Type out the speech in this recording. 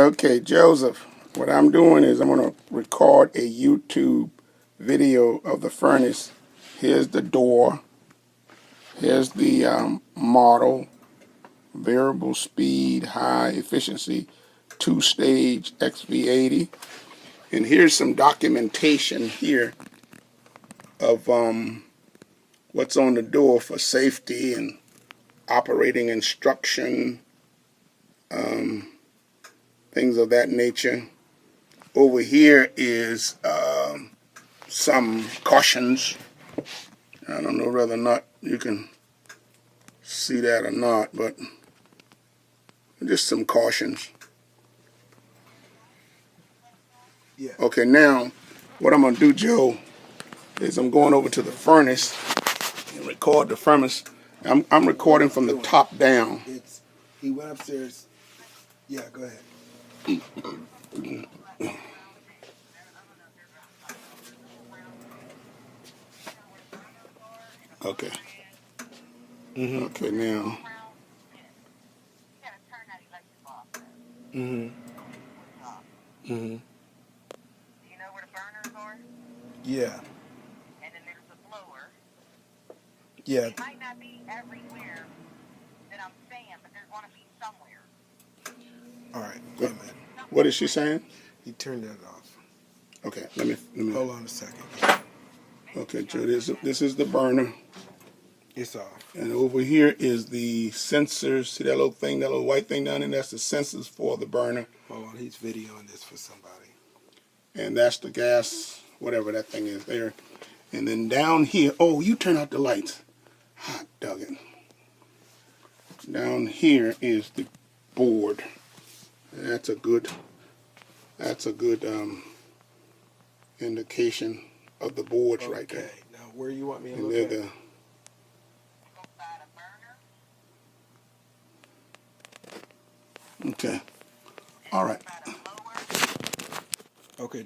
Okay, Joseph, what I'm doing is I'm going to record a YouTube video of the furnace. Here's the door. Here's the model, variable speed, high efficiency, two-stage XV80. And here's some documentation here of what's on the door for safety and operating instruction, things of that nature. Over here is some cautions. I don't know whether or not you can see that or not, but just some cautions. Yeah. Okay, now what I'm going to do, Joe, is I'm going over to the furnace and record the furnace. I'm recording from the top down. He went upstairs. Yeah, go ahead. Okay. Okay, now. You know where the burners are? Yeah. And then there's the blower. Yeah. It might not be everywhere that I'm saying, but there's going to be somewhere. All right. Wait a minute. What is she saying? He turned that off. Okay, let me. Hold on a second. Okay, Joe, this is the burner. It's off. And over here is the sensors. See that little thing, that little white thing down there? That's the sensors for the burner. Hold on. He's videoing this for somebody. And that's the gas, whatever that thing is there. And then down here, oh, you turn out the lights. Hot dog it. Down here is the board. That's a good indication of the boards right there. Okay. Now, where you want me to And look they're at? the okay. All right. Okay.